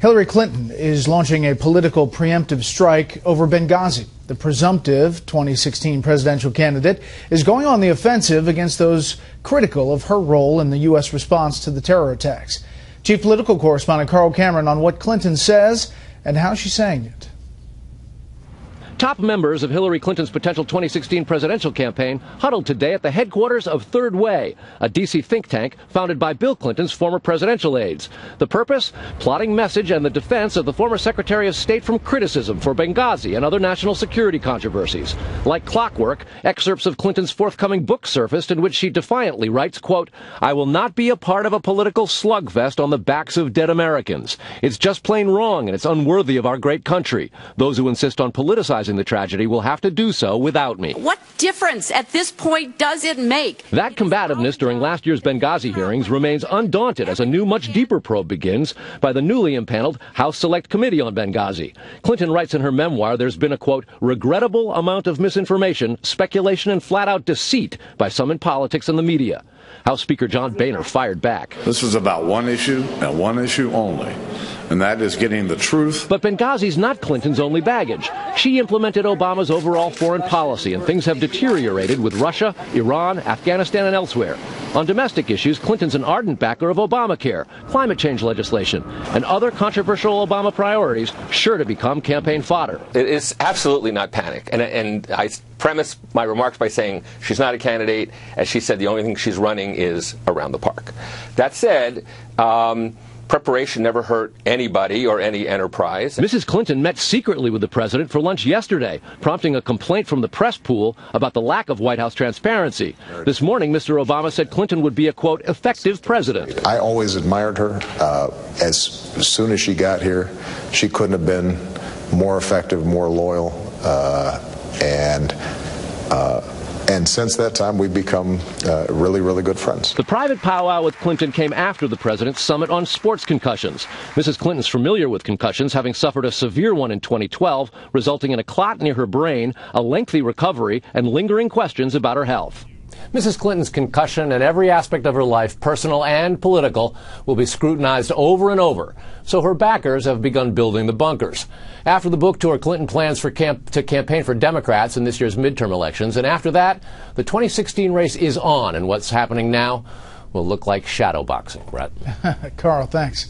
Hillary Clinton is launching a political preemptive strike over Benghazi. The presumptive 2016 presidential candidate is going on the offensive against those critical of her role in the U.S. response to the terror attacks. Chief political correspondent Carl Cameron on what Clinton says and how she's saying it. Top members of Hillary Clinton's potential 2016 presidential campaign huddled today at the headquarters of Third Way, a D.C. think tank founded by Bill Clinton's former presidential aides. The purpose? Plotting message and the defense of the former Secretary of State from criticism for Benghazi and other national security controversies. Like clockwork, excerpts of Clinton's forthcoming book surfaced in which she defiantly writes, quote, "I will not be a part of a political slugfest on the backs of dead Americans. It's just plain wrong and it's unworthy of our great country. Those who insist on politicizing the tragedy will have to do so without me." What difference at this point does it make? That combativeness during last year's Benghazi hearings remains undaunted as a new, much deeper probe begins by the newly impaneled House Select Committee on Benghazi. Clinton writes in her memoir there's been a, quote, "regrettable amount of misinformation, speculation, and flat-out deceit by some in politics and the media." House Speaker John Boehner fired back. This is about one issue and one issue only, and that is getting the truth. But Benghazi's not Clinton's only baggage. She implemented Obama's overall foreign policy, and things have deteriorated with Russia, Iran, Afghanistan, and elsewhere. On domestic issues, Clinton's an ardent backer of Obamacare, climate change legislation, and other controversial Obama priorities sure to become campaign fodder. It is absolutely not panic. And I premise my remarks by saying she's not a candidate. As she said, the only thing she's running is around the park. That said, preparation never hurt anybody or any enterprise. Mrs. Clinton met secretly with the president for lunch yesterday, prompting a complaint from the press pool about the lack of White House transparency. This morning, Mr. Obama said Clinton would be a, quote, effective president. I always admired her. As soon as she got here, she couldn't have been more effective, more loyal, and since that time, we've become really, really good friends. The private powwow with Clinton came after the president's summit on sports concussions. Mrs. Clinton's familiar with concussions, having suffered a severe one in 2012, resulting in a clot near her brain, a lengthy recovery, and lingering questions about her health. Mrs. Clinton's concussion and every aspect of her life, personal and political, will be scrutinized over and over. So her backers have begun building the bunkers. After the book tour, Clinton plans to campaign for Democrats in this year's midterm elections. And after that, the 2016 race is on. And what's happening now will look like shadow boxing, Brett. Carl, thanks.